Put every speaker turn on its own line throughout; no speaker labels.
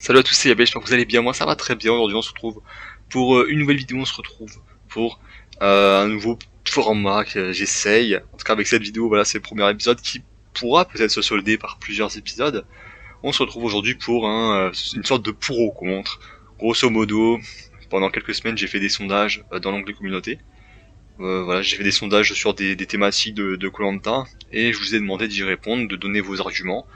Salut à tous, c'est Yabel, j'espère que vous allez bien, moi ça va très bien, aujourd'hui on se retrouve pour une nouvelle vidéo, on se retrouve pour un nouveau format que j'essaye, en tout cas avec cette vidéo, voilà c'est le premier épisode qui pourra peut-être se solder par plusieurs épisodes. On se retrouve aujourd'hui pour une sorte de pour ou contre. Grosso modo, pendant quelques semaines j'ai fait des sondages dans l'onglet communauté. Voilà, j'ai fait des sondages sur des thématiques de Koh-Lanta et je vous ai demandé d'y répondre, de donner vos arguments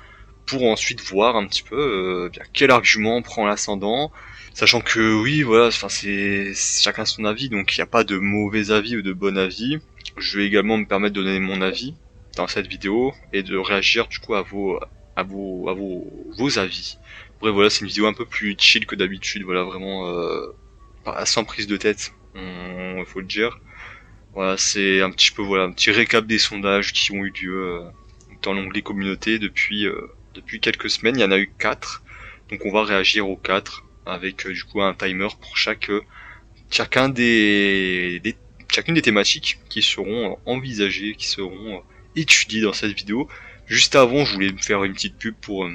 pour ensuite voir un petit peu bien quel argument prend l'ascendant, sachant que oui voilà, enfin c'est chacun son avis, donc il n'y a pas de mauvais avis ou de bon avis. Je vais également me permettre de donner mon avis dans cette vidéo et de réagir du coup à vos avis. Bref voilà, c'est une vidéo un peu plus chill que d'habitude, voilà vraiment sans prise de tête, il faut le dire. Voilà, c'est un petit peu voilà un petit récap des sondages qui ont eu lieu dans l'onglet communauté depuis quelques semaines. Il y en a eu 4, donc on va réagir aux 4 avec du coup un timer pour chacun chacune des thématiques qui seront envisagées, qui seront étudiées dans cette vidéo. Juste avant, je voulais me faire une petite pub pour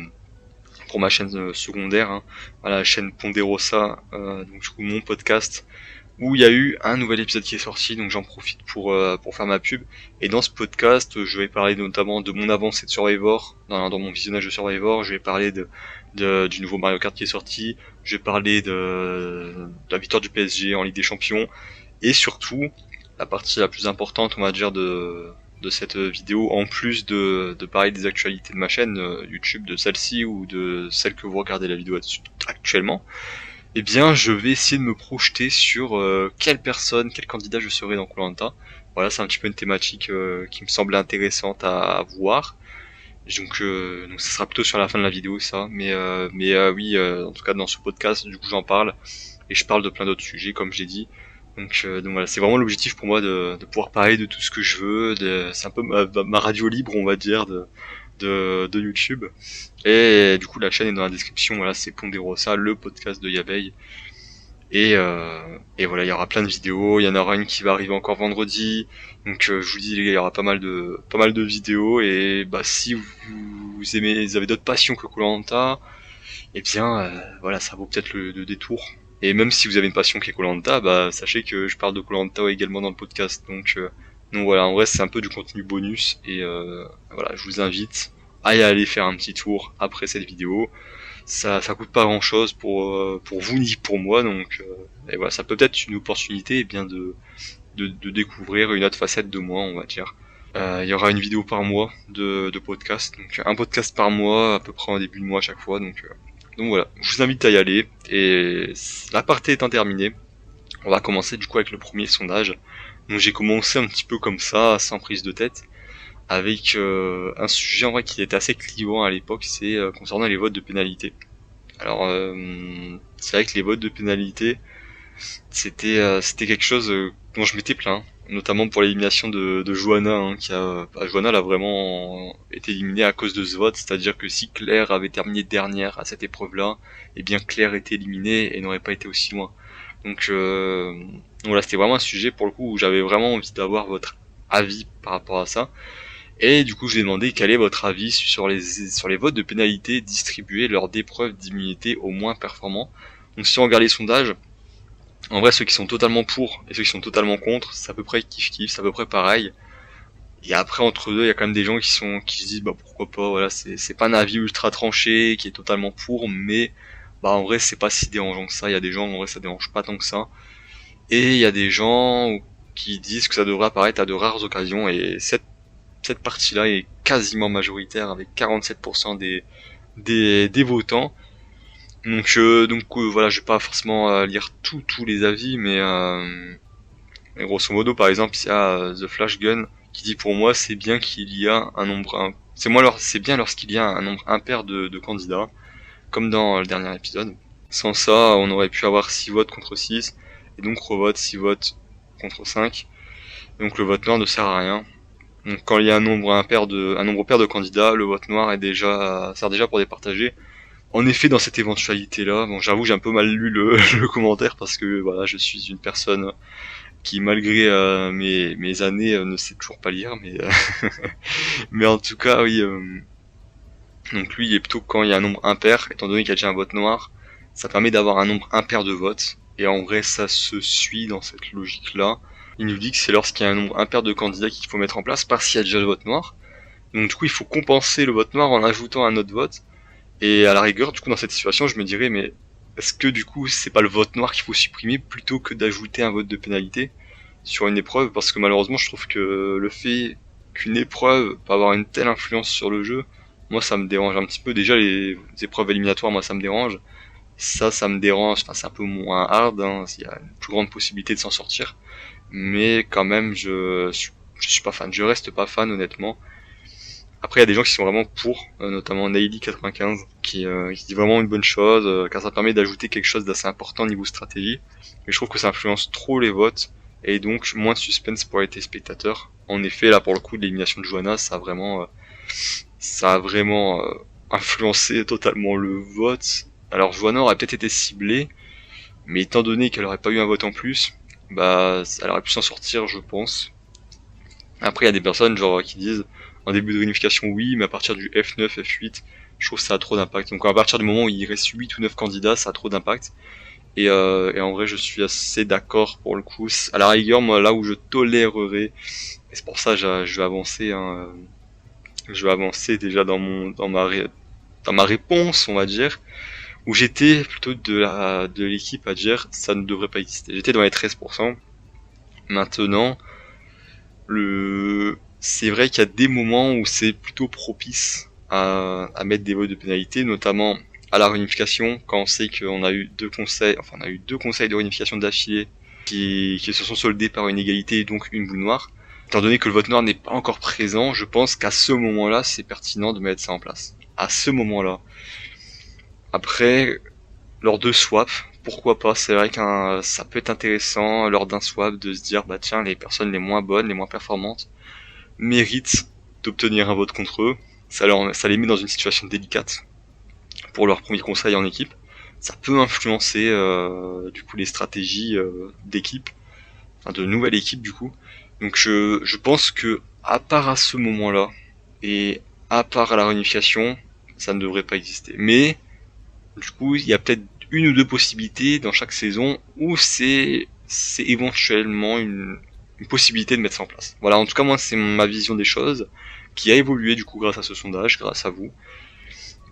ma chaîne secondaire, hein, voilà, la chaîne Ponderosa, donc du coup mon podcast où il y a eu un nouvel épisode qui est sorti, donc j'en profite pour faire ma pub. Et dans ce podcast, je vais parler notamment de mon avancée de Survivor, dans mon visionnage de Survivor, je vais parler du nouveau Mario Kart qui est sorti, je vais parler de la victoire du PSG en Ligue des Champions, et surtout, la partie la plus importante, on va dire, de cette vidéo, en plus de parler des actualités de ma chaîne YouTube, de celle-ci ou de celle que vous regardez la vidéo actuellement, eh bien, je vais essayer de me projeter sur quelle personne, quel candidat je serai dans Koh-Lanta. Voilà, c'est un petit peu une thématique qui me semble intéressante à voir. Donc, ça sera plutôt sur la fin de la vidéo, ça. Mais oui, en tout cas, dans ce podcast, du coup, j'en parle. Et je parle de plein d'autres sujets, comme j'ai dit. Donc voilà, c'est vraiment l'objectif pour moi de pouvoir parler de tout ce que je veux. C'est un peu ma radio libre, on va dire, de YouTube. Et du coup, la chaîne est dans la description. Voilà, c'est Ponderosa, le podcast de Yabeille. Et voilà, il y aura plein de vidéos. Il y en aura une qui va arriver encore vendredi. Donc, je vous dis, les gars, il y aura pas mal de vidéos. Et bah, si vous aimez, vous avez d'autres passions que Koh-Lanta, eh bien, voilà, ça vaut peut-être le détour. Et même si vous avez une passion qui est Koh-Lanta, bah, sachez que je parle de Koh-Lanta également dans le podcast. Donc voilà, en vrai, c'est un peu du contenu bonus. Et voilà, je vous invite à y aller faire un petit tour après cette vidéo. Ça coûte pas grand chose pour vous ni pour moi, donc et voilà, ça peut être une opportunité bien de découvrir une autre facette de moi, on va dire. Il y aura une vidéo par mois de podcast, donc un podcast par mois à peu près en début de mois à chaque fois, donc voilà, je vous invite à y aller. Et la partie étant terminée, on va commencer du coup avec le premier sondage. Donc j'ai commencé un petit peu comme ça, sans prise de tête, avec un sujet en vrai qui était assez clivant à l'époque, c'est concernant les votes de pénalité. Alors c'est vrai que les votes de pénalité, c'était quelque chose dont je m'étais plaint, notamment pour l'élimination de Johanna, hein, Johanna elle a vraiment été éliminée à cause de ce vote, c'est-à-dire que si Claire avait terminé dernière à cette épreuve-là, eh bien Claire était éliminée et n'aurait pas été aussi loin. Donc voilà, c'était vraiment un sujet pour le coup où j'avais vraiment envie d'avoir votre avis par rapport à ça. Et du coup, je vais demander quel est votre avis sur les votes de pénalité distribués lors d'épreuves d'immunité aux moins performants. Donc si on regarde les sondages, en vrai, ceux qui sont totalement pour et ceux qui sont totalement contre, c'est à peu près kiff-kiff, c'est à peu près pareil. Et après, entre deux, il y a quand même des gens qui se disent, bah pourquoi pas, voilà, c'est pas un avis ultra tranché, qui est totalement pour, mais bah en vrai, c'est pas si dérangeant que ça. Il y a des gens, en vrai, ça dérange pas tant que ça. Et il y a des gens qui disent que ça devrait apparaître à de rares occasions, et cette partie-là est quasiment majoritaire avec 47% des votants. Donc voilà, je vais pas forcément lire tous les avis, mais grosso modo, par exemple, il y a The Flash Gun qui dit pour moi c'est bien qu'il y a un nombre, c'est bien lorsqu'il y a un nombre impair de candidats, comme dans le dernier épisode. Sans ça, on aurait pu avoir 6 votes contre 6, et donc revote 6 votes contre 5. Donc le vote noir ne sert à rien. Donc quand il y a un nombre pair de candidats, le vote noir sert déjà pour départager. En effet, dans cette éventualité-là, bon, j'avoue, j'ai un peu mal lu le commentaire parce que voilà, je suis une personne qui, malgré mes années, ne sait toujours pas lire, mais en tout cas, oui. Donc lui, il est plutôt quand il y a un nombre impair, étant donné qu'il y a déjà un vote noir. ça permet d'avoir un nombre impair de votes, et en vrai ça se suit dans cette logique-là. Il nous dit que c'est lorsqu'il y a un nombre impair de candidats qu'il faut mettre en place, parce qu'il y a déjà le vote noir. Donc du coup il faut compenser le vote noir en ajoutant un autre vote, et à la rigueur du coup dans cette situation je me dirais mais est-ce que du coup c'est pas le vote noir qu'il faut supprimer plutôt que d'ajouter un vote de pénalité sur une épreuve, parce que malheureusement je trouve que le fait qu'une épreuve peut avoir une telle influence sur le jeu, moi ça me dérange un petit peu. Déjà les épreuves éliminatoires, moi ça me dérange. Ça me dérange, enfin c'est un peu moins hard, hein, il y a une plus grande possibilité de s'en sortir. Mais quand même je suis pas fan, je reste pas fan honnêtement. Après il y a des gens qui sont vraiment pour, notamment Naili95, qui dit vraiment une bonne chose, car ça permet d'ajouter quelque chose d'assez important au niveau stratégie. Mais je trouve que ça influence trop les votes, et donc moins de suspense pour les téléspectateurs. En effet, là pour le coup, l'élimination de Johanna, ça a vraiment influencé totalement le vote. Alors Johanna aurait peut-être été ciblée, mais étant donné qu'elle aurait pas eu un vote en plus, bah elle aurait pu s'en sortir, je pense. Après, il y a des personnes genre qui disent en début de réunification oui, mais à partir du F9, F8, je trouve que ça a trop d'impact. Donc à partir du moment où il reste 8 ou 9 candidats, ça a trop d'impact. Et en vrai, je suis assez d'accord pour le coup. À la rigueur, moi, là où je tolérerais, et c'est pour ça que je vais avancer, hein, je vais avancer déjà dans ma réponse, on va dire, où j'étais plutôt de l'équipe à dire ça ne devrait pas exister. J'étais dans les 13%. Maintenant, c'est vrai qu'il y a des moments où c'est plutôt propice à mettre des votes de pénalité, notamment à la réunification, quand on sait qu'on a eu on a eu deux conseils de réunification d'affilée qui se sont soldés par une égalité et donc une boule noire. Étant donné que le vote noir n'est pas encore présent, je pense qu'à ce moment-là, c'est pertinent de mettre ça en place. À ce moment-là. Après, lors de swap, pourquoi pas, c'est vrai que ça peut être intéressant lors d'un swap de se dire bah tiens, les personnes les moins bonnes, les moins performantes méritent d'obtenir un vote contre eux. Ça les met dans une situation délicate pour leur premier conseil en équipe. Ça peut influencer du coup les stratégies d'équipe, enfin de nouvelle équipe du coup. Donc je pense que à part à ce moment-là et à part à la réunification, ça ne devrait pas exister. Mais du coup, il y a peut-être une ou deux possibilités dans chaque saison où c'est éventuellement une possibilité de mettre ça en place. Voilà, en tout cas moi c'est ma vision des choses qui a évolué du coup grâce à ce sondage, grâce à vous.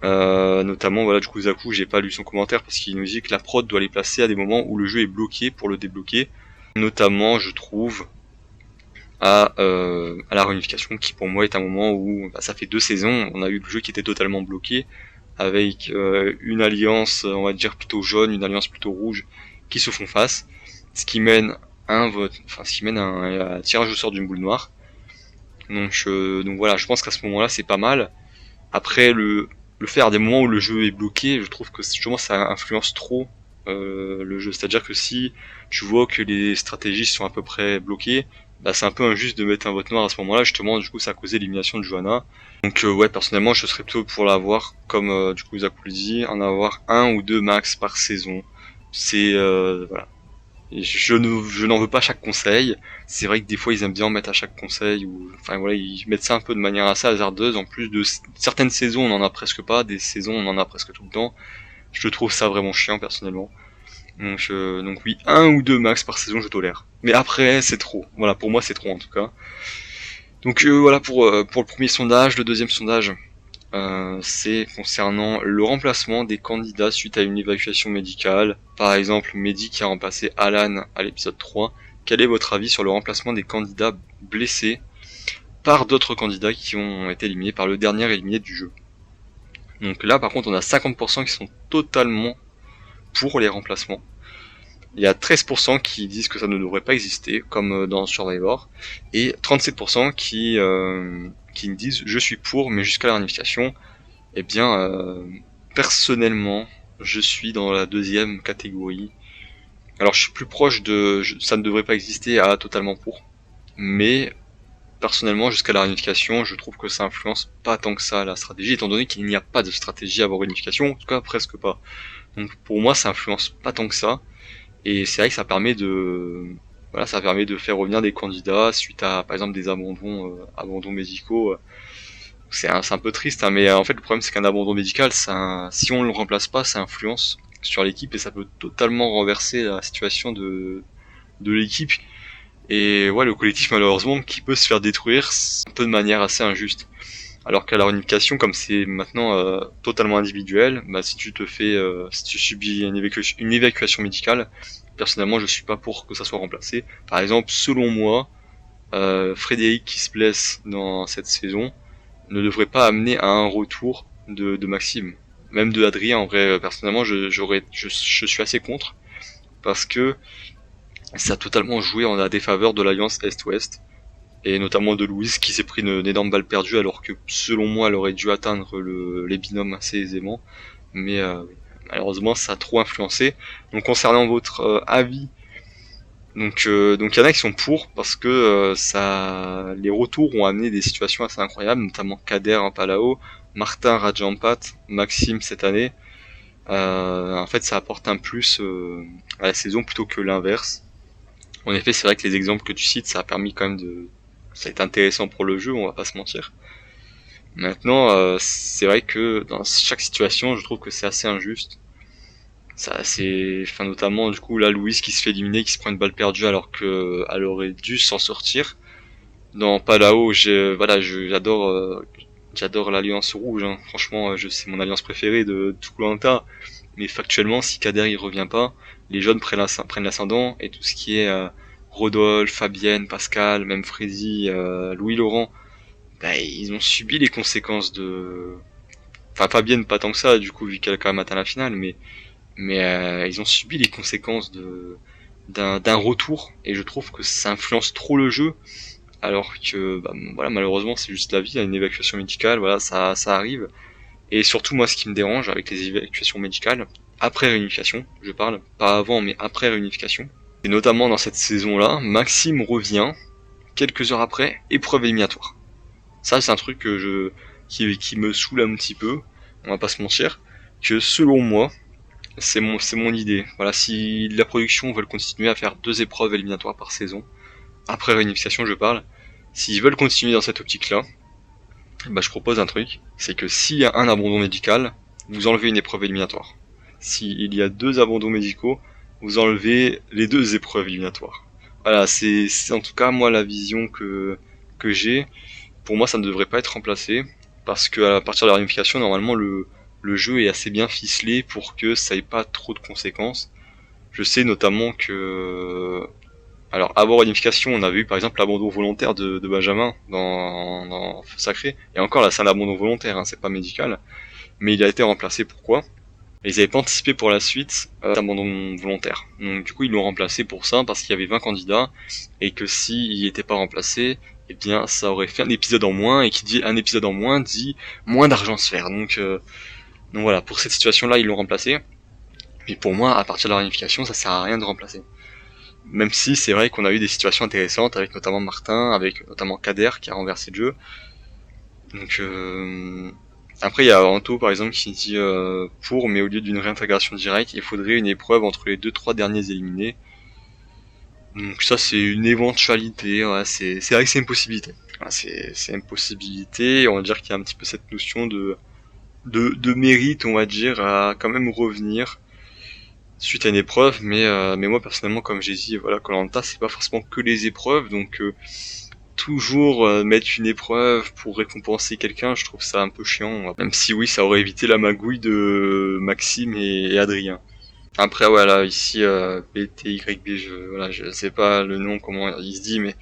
Notamment voilà du coup Zaku, j'ai pas lu son commentaire parce qu'il nous dit que la prod doit les placer à des moments où le jeu est bloqué pour le débloquer. Notamment je trouve à la réunification qui pour moi est un moment où bah, ça fait 2 saisons, on a eu le jeu qui était totalement bloqué avec une alliance on va dire plutôt jaune, une alliance plutôt rouge qui se font face, ce qui mène un vote, enfin ce qui mène à un tirage au sort d'une boule noire. Donc voilà, je pense qu'à ce moment-là c'est pas mal. Après le faire à des moments où le jeu est bloqué, je trouve que justement ça influence trop le jeu. C'est-à-dire que si tu vois que les stratégies sont à peu près bloquées, bah c'est un peu injuste de mettre un vote noir à ce moment-là, justement du coup ça a causé l'élimination de Johanna. Donc ouais, personnellement je serais plutôt pour l'avoir, comme du coup Zaku le dit, en avoir un ou deux max par saison. C'est voilà. Et je n'en veux pas à chaque conseil. C'est vrai que des fois ils aiment bien en mettre à chaque conseil, ou enfin voilà, ils mettent ça un peu de manière assez hasardeuse. En plus de certaines saisons on en a presque pas, des saisons on en a presque tout le temps. Je trouve ça vraiment chiant personnellement. Donc oui, un ou deux max par saison je tolère. Mais après c'est trop. Voilà, pour moi c'est trop en tout cas. Donc voilà pour le premier sondage. Le deuxième sondage, c'est concernant le remplacement des candidats suite à une évacuation médicale. Par exemple, Mehdi qui a remplacé Alan à l'épisode 3. Quel est votre avis sur le remplacement des candidats blessés par d'autres candidats qui ont été éliminés par le dernier éliminé du jeu? Donc là par contre on a 50% qui sont totalement pour les remplacements. Il y a 13% qui disent que ça ne devrait pas exister, comme dans Survivor, et 37% qui me disent je suis pour, mais jusqu'à la réunification. Eh bien, personnellement, je suis dans la deuxième catégorie. Alors, je suis plus proche ça ne devrait pas exister à totalement pour, mais personnellement, jusqu'à la réunification, je trouve que ça influence pas tant que ça la stratégie, étant donné qu'il n'y a pas de stratégie avant réunification, en tout cas presque pas. Donc pour moi, ça influence pas tant que ça. Et c'est vrai que ça permet de faire revenir des candidats suite à, par exemple, des abandons médicaux. C'est un peu triste, hein, mais en fait, le problème, c'est qu'un abandon médical, si on le remplace pas, ça influence sur l'équipe et ça peut totalement renverser la situation de l'équipe. Et ouais, le collectif malheureusement qui peut se faire détruire un peu de manière assez injuste. Alors qu'à la réunification, comme c'est maintenant totalement individuel, bah si tu subis une évacuation médicale, personnellement je suis pas pour que ça soit remplacé. Par exemple, selon moi, Frédéric qui se blesse dans cette saison ne devrait pas amener à un retour de Maxime, même de Adrien. En vrai, personnellement, je suis assez contre parce que ça a totalement joué en la défaveur de l'alliance Est-Ouest et notamment de Louise qui s'est pris une énorme balle perdue alors que selon moi elle aurait dû atteindre les binômes assez aisément, mais malheureusement ça a trop influencé. Donc concernant votre avis, donc il y en a qui sont pour parce que les retours ont amené des situations assez incroyables, notamment Kader en Palao, Martin Rajampat, Maxime cette année. En fait ça apporte un plus à la saison plutôt que l'inverse. En effet c'est vrai que les exemples que tu cites ça a permis quand même ça a été intéressant pour le jeu, on va pas se mentir. Maintenant, c'est vrai que dans chaque situation, je trouve que c'est assez injuste. Enfin, notamment du coup là, Louise qui se fait éliminer, qui se prend une balle perdue alors que elle aurait dû s'en sortir. Dans Palao, j'adore l'Alliance Rouge. Hein. Franchement, c'est mon alliance préférée de tout Koh-Lanta. Mais factuellement, si Kader il revient pas, les jeunes prennent l'ascendant et tout ce qui est Rodolphe, Fabienne, Pascal, même Freddy, Louis Laurent, bah, ils ont subi les conséquences de. Enfin, Fabienne pas tant que ça, du coup, vu qu'elle a quand même atteint la finale, mais ils ont subi les conséquences d'un retour et je trouve que ça influence trop le jeu alors que bah, voilà malheureusement c'est juste la vie, il y a une évacuation médicale, voilà ça arrive et surtout moi ce qui me dérange avec les évacuations médicales après réunification, je parle pas avant mais après réunification et notamment dans cette saison là, Maxime revient quelques heures après épreuve éliminatoire. Ça c'est un truc qui me saoule un petit peu, on va pas se mentir, que selon moi c'est mon idée. Voilà, si la production veut continuer à faire 2 épreuves éliminatoires par saison, après réunification je parle, s'ils veulent continuer dans cette optique-là, bah je propose un truc, c'est que s'il y a un abandon médical, vous enlevez une épreuve éliminatoire. S'il y a 2 abandons médicaux, vous enlevez les 2 épreuves éliminatoires. Voilà, c'est en tout cas moi la vision que j'ai. Pour moi ça ne devrait pas être remplacé, parce que à partir de la réunification, normalement le jeu est assez bien ficelé pour que ça ait pas trop de conséquences. Je sais notamment que, alors avant réunification, on avait eu par exemple l'abandon volontaire de Benjamin dans Feu Sacré, et encore là c'est un abandon volontaire, hein, c'est pas médical, mais il a été remplacé. Pourquoi? Ils avaient pas anticipé pour la suite l'abandon volontaire. Donc du coup ils l'ont remplacé pour ça, parce qu'il y avait 20 candidats, et que s'il n'était pas remplacé, eh bien ça aurait fait un épisode en moins, et qui dit un épisode en moins dit moins d'argent se faire. Donc voilà, pour cette situation-là, ils l'ont remplacé. Mais pour moi, à partir de la réunification, ça sert à rien de remplacer. Même si c'est vrai qu'on a eu des situations intéressantes avec notamment Martin, avec notamment Kader qui a renversé le jeu. Donc après il y a Anto par exemple qui dit pour, mais au lieu d'une réintégration directe, il faudrait une épreuve entre les 2-3 derniers éliminés. Donc ça c'est une éventualité, ouais, c'est vrai que c'est une possibilité. Ouais, c'est une possibilité, on va dire qu'il y a un petit peu cette notion de mérite, on va dire, à quand même revenir suite à une épreuve, mais moi personnellement, comme j'ai dit, voilà, Koh-Lanta c'est pas forcément que les épreuves, donc toujours mettre une épreuve pour récompenser quelqu'un, je trouve ça un peu chiant, même si oui, ça aurait évité la magouille de Maxime et Adrien. Après voilà, ici BTYB, je sais pas le nom comment il se dit, mais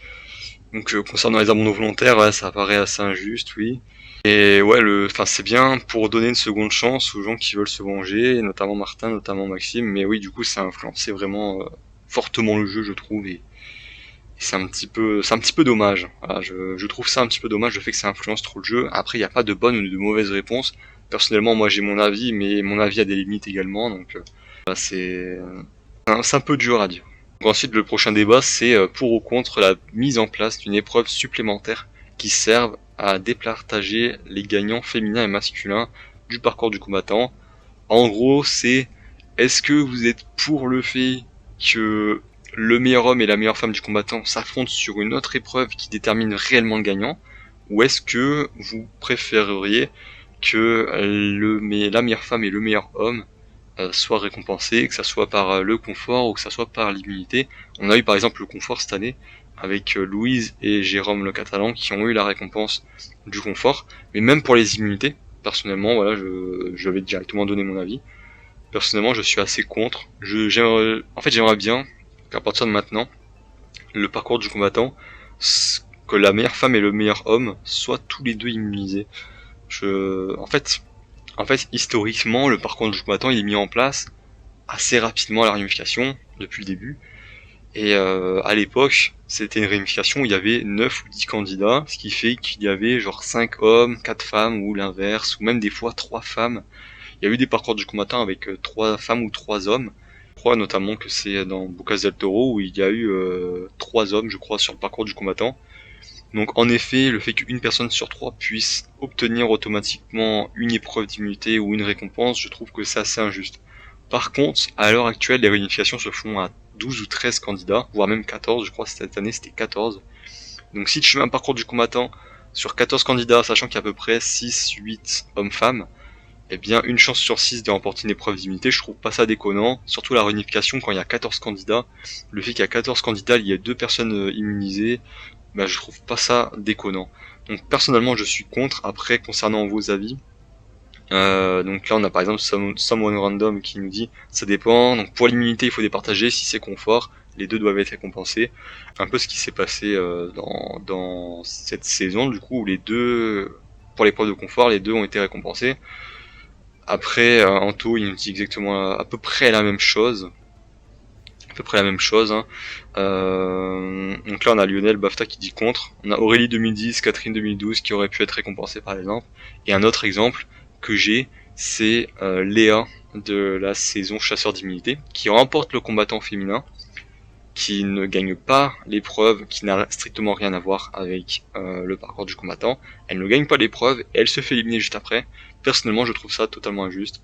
donc concernant les abandons volontaires, ouais, ça paraît assez injuste, oui. Et ouais, enfin c'est bien pour donner une seconde chance aux gens qui veulent se venger, notamment Martin, notamment Maxime. Mais oui, du coup, ça a influencé vraiment fortement le jeu, je trouve, et c'est un petit peu dommage. Voilà, je trouve ça un petit peu dommage le fait que ça influence trop le jeu. Après, il n'y a pas de bonne ou de mauvaise réponse. Personnellement, moi j'ai mon avis, mais mon avis a des limites également, donc voilà, c'est un peu dur à dire. Donc ensuite, le prochain débat, c'est pour ou contre la mise en place d'une épreuve supplémentaire qui serve à départager les gagnants féminins et masculins du parcours du combattant. En gros, c'est est-ce que vous êtes pour le fait que le meilleur homme et la meilleure femme du combattant s'affrontent sur une autre épreuve qui détermine réellement le gagnant, ou est-ce que vous préféreriez que la meilleure femme et le meilleur homme soit récompensé, que ça soit par le confort ou que ça soit par l'immunité. On a eu par exemple le confort cette année avec Louise et Jérôme le Catalan qui ont eu la récompense du confort, mais même pour les immunités, personnellement, voilà, je vais directement donner mon avis. Personnellement, je suis assez contre. J'aimerais bien qu'à partir de maintenant, le parcours du combattant, que la meilleure femme et le meilleur homme soient tous les deux immunisés. En fait, historiquement, le parcours du combattant il est mis en place assez rapidement à la réunification, depuis le début. Et à l'époque, c'était une réunification où il y avait 9 ou 10 candidats, ce qui fait qu'il y avait genre 5 hommes, 4 femmes, ou l'inverse, ou même des fois 3 femmes. Il y a eu des parcours du combattant avec 3 femmes ou 3 hommes. Je crois notamment que c'est dans Bocas del Toro où il y a eu 3 hommes, je crois, sur le parcours du combattant. Donc en effet, le fait qu'une personne sur 3 puisse obtenir automatiquement une épreuve d'immunité ou une récompense, je trouve que c'est assez injuste. Par contre, à l'heure actuelle, les réunifications se font à 12 ou 13 candidats, voire même 14, je crois que cette année c'était 14. Donc si tu mets un parcours du combattant sur 14 candidats, sachant qu'il y a à peu près 6-8 hommes-femmes, eh bien une chance sur 6 de remporter une épreuve d'immunité, je trouve pas ça déconnant. Surtout la réunification quand il y a 14 candidats, le fait qu'il y a 14 candidats, il y a 2 personnes immunisées, bah je trouve pas ça déconnant. Donc personnellement je suis contre. Après concernant vos avis, donc là on a par exemple Someone Random qui nous dit ça dépend, donc pour l'immunité il faut départager, si c'est confort, les deux doivent être récompensés. Un peu ce qui s'est passé dans cette saison du coup où les deux, pour l'épreuve de confort, les deux ont été récompensés. Après Anto il nous dit exactement à peu près la même chose. Hein. Donc là on a Lionel Bafta qui dit contre, on a Aurélie 2010, Catherine 2012 qui auraient pu être récompensées par exemple, et un autre exemple que j'ai, c'est Léa de la saison Chasseur d'immunité, qui remporte le combattant féminin, qui ne gagne pas l'épreuve, qui n'a strictement rien à voir avec le parcours du combattant, elle ne gagne pas l'épreuve, et elle se fait éliminer juste après. Personnellement je trouve ça totalement injuste.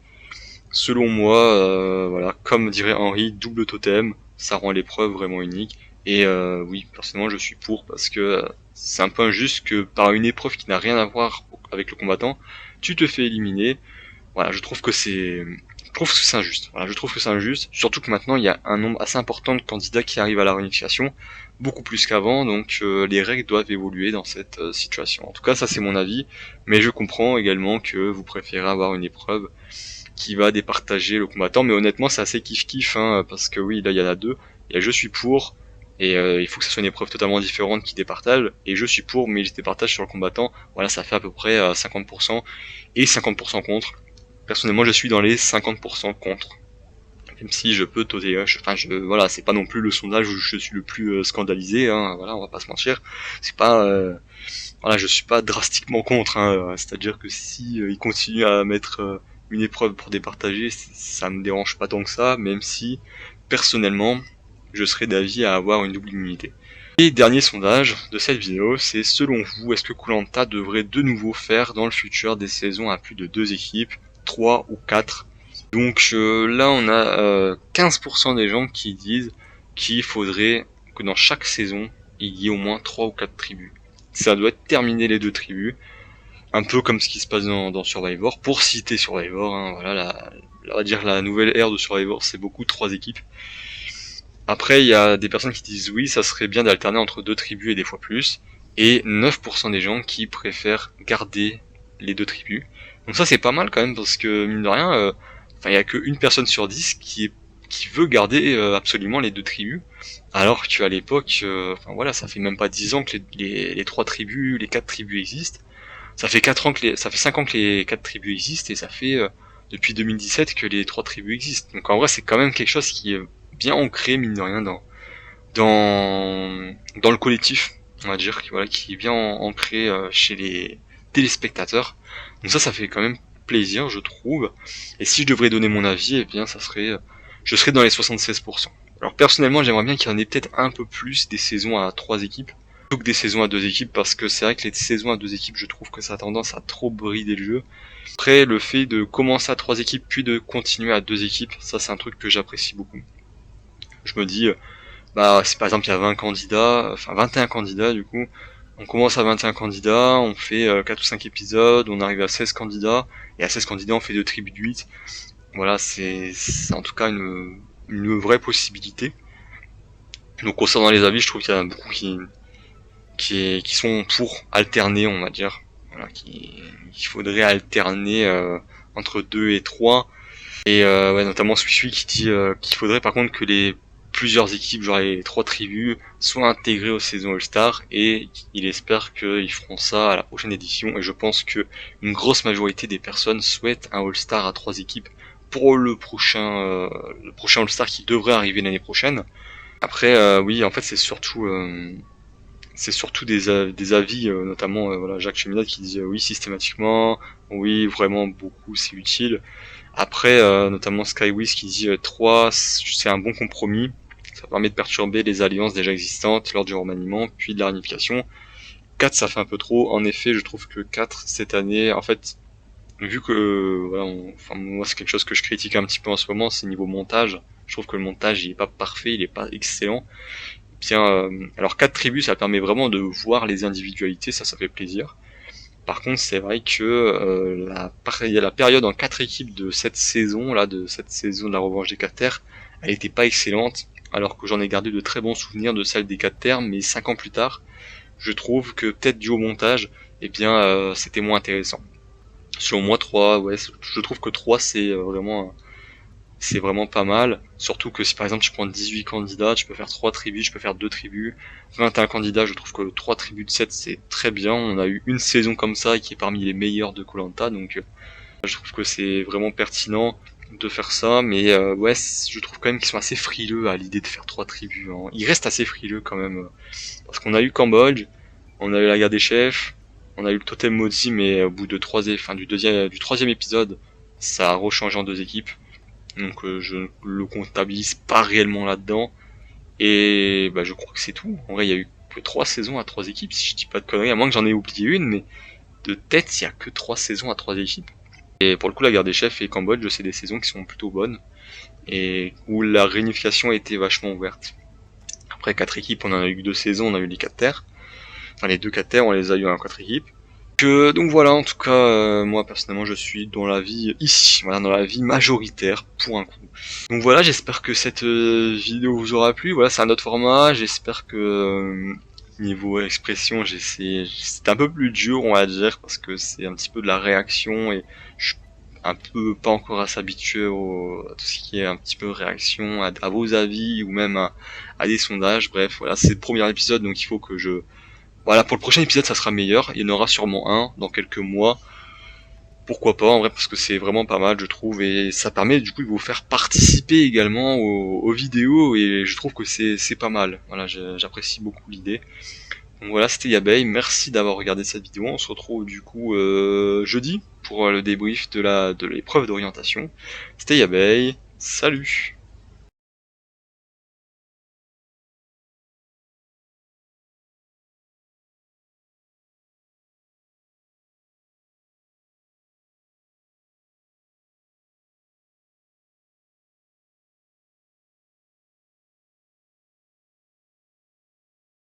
Selon moi, voilà, comme dirait Henri, double totem, ça rend l'épreuve vraiment unique. Et oui, personnellement, je suis pour parce que c'est un peu injuste que par une épreuve qui n'a rien à voir avec le combattant, tu te fais éliminer. Voilà, je trouve que c'est injuste. Voilà, je trouve que c'est injuste. Surtout que maintenant, il y a un nombre assez important de candidats qui arrivent à la réunification, beaucoup plus qu'avant. Donc les règles doivent évoluer dans cette situation. En tout cas, ça c'est mon avis. Mais je comprends également que vous préférez avoir une épreuve qui va départager le combattant, mais honnêtement c'est assez kiff hein, parce que oui là il y en a deux, il y a je suis pour, et il faut que ça soit une épreuve totalement différente qui départage, et je suis pour mais je départage sur le combattant, voilà ça fait à peu près 50% et 50% contre. Personnellement je suis dans les 50% contre, même si je peux toter, voilà c'est pas non plus le sondage où je suis le plus scandalisé, hein, voilà on va pas se mentir, c'est pas voilà, je suis pas drastiquement contre, hein, c'est-à-dire que si il continue à mettre une épreuve pour départager, ça me dérange pas tant que ça, même si personnellement, je serais d'avis à avoir une double immunité. Et dernier sondage de cette vidéo, c'est selon vous, est-ce que koh devrait de nouveau faire dans le futur des saisons à plus de 2 équipes, 3 ou 4? Donc là on a 15% des gens qui disent qu'il faudrait que dans chaque saison, il y ait au moins 3 ou 4 tribus. Ça doit être terminé les 2 tribus, un peu comme ce qui se passe dans Survivor, pour citer Survivor, hein, voilà, on va dire la nouvelle ère de Survivor, c'est beaucoup 3 équipes. Après, il y a des personnes qui disent oui, ça serait bien d'alterner entre 2 tribus et des fois plus, et 9% des gens qui préfèrent garder les 2 tribus. Donc ça c'est pas mal quand même, parce que mine de rien, il y a qu'une personne sur 10 qui veut garder absolument les 2 tribus, alors qu'à l'époque, voilà, ça fait même pas 10 ans que les 3 tribus, les 4 tribus existent. Ça fait 5 ans que les 4 tribus existent, et ça fait depuis 2017 que les 3 tribus existent. Donc en vrai c'est quand même quelque chose qui est bien ancré, mine de rien, dans le collectif, on va dire, voilà, qui est bien ancré chez les téléspectateurs. Donc ça fait quand même plaisir, je trouve. Et si je devrais donner mon avis, eh bien je serais dans les 76%. Alors personnellement j'aimerais bien qu'il y en ait peut-être un peu plus des saisons à 3 équipes, plutôt que des saisons à 2 équipes, parce que c'est vrai que les saisons à 2 équipes, je trouve que ça a tendance à trop brider le jeu. Après, le fait de commencer à 3 équipes, puis de continuer à 2 équipes, ça c'est un truc que j'apprécie beaucoup. Je me dis, si par exemple il y a 20 candidats, enfin 21 candidats du coup, on commence à 21 candidats, on fait 4 ou 5 épisodes, on arrive à 16 candidats, et à 16 candidats on fait 2 tribus de 8. Voilà, c'est en tout cas une vraie possibilité. Donc concernant les avis, je trouve qu'il y en a beaucoup qui sont pour alterner, on va dire. Voilà, qu'il faudrait alterner entre 2 et 3. Et ouais, notamment celui qui dit qu'il faudrait par contre que les plusieurs équipes, genre les 3 tribus, soient intégrées aux saisons All-Star, et il espère qu'ils feront ça à la prochaine édition. Et je pense que une grosse majorité des personnes souhaitent un All-Star à 3 équipes pour le prochain All-Star qui devrait arriver l'année prochaine. Après, oui, en fait, c'est surtout des avis, notamment voilà, Jacques Cheminade qui dit oui systématiquement, oui vraiment beaucoup c'est utile. Après, notamment Skywiz qui dit 3 c'est un bon compromis, ça permet de perturber les alliances déjà existantes lors du remaniement puis de la réunification. 4 ça fait un peu trop, en effet je trouve que 4 cette année, en fait, vu que voilà, enfin moi c'est quelque chose que je critique un petit peu en ce moment, c'est niveau montage. Je trouve que le montage il est pas parfait, il est pas excellent. Bien, alors 4 tribus, ça permet vraiment de voir les individualités, ça fait plaisir. Par contre, c'est vrai que il y a la période en 4 équipes de cette saison, là, de cette saison de la revanche des 4 terres, elle était pas excellente, alors que j'en ai gardé de très bons souvenirs de celle des 4 terres, mais 5 ans plus tard, je trouve que peut-être dû au montage, eh bien, c'était moins intéressant. Selon moi, 3, ouais, je trouve que 3 c'est vraiment pas mal. Surtout que si par exemple tu prends 18 candidats, tu peux faire 3 tribus, tu peux faire 2 tribus. 21 candidats, je trouve que 3 tribus de 7 c'est très bien. On a eu une saison comme ça qui est parmi les meilleures de Koh-Lanta, donc je trouve que c'est vraiment pertinent de faire ça. Mais ouais, je trouve quand même qu'ils sont assez frileux à l'idée de faire 3 tribus, hein. Ils restent assez frileux quand même. Parce qu'on a eu Cambodge, on a eu la guerre des chefs, on a eu le totem maudit, mais au bout de du troisième épisode, ça a rechangé en 2 équipes. Donc je ne le comptabilise pas réellement là-dedans. Et bah, je crois que c'est tout. En vrai, il y a eu que 3 saisons à 3 équipes, si je dis pas de conneries, à moins que j'en ai oublié une, mais de tête, il y a que 3 saisons à 3 équipes. Et pour le coup, la guerre des chefs et Cambodge, c'est des saisons qui sont plutôt bonnes, et où la réunification a été vachement ouverte. Après 4 équipes, on en a eu que 2 saisons, on a eu les 4 terres. Enfin, les 2 4 terres, on les a eu en 4 équipes. Donc voilà, en tout cas, moi personnellement je suis dans la vie ici, voilà, dans la vie majoritaire, pour un coup. Donc voilà, j'espère que cette vidéo vous aura plu. Voilà, c'est un autre format, j'espère que niveau expression, c'est un peu plus dur, on va dire, parce que c'est un petit peu de la réaction, et je suis un peu pas encore à s'habituer à tout ce qui est un petit peu réaction, à vos avis, ou même à des sondages. Bref, voilà, c'est le premier épisode, donc il faut que voilà, pour le prochain épisode, ça sera meilleur. Il y en aura sûrement un dans quelques mois. Pourquoi pas, en vrai, parce que c'est vraiment pas mal, je trouve, et ça permet du coup de vous faire participer également aux vidéos, et je trouve que c'est pas mal. Voilà, j'apprécie beaucoup l'idée. Donc voilà, c'était Yabei. Merci d'avoir regardé cette vidéo. On se retrouve du coup jeudi pour le débrief de l'épreuve d'orientation. C'était Yabei. Salut.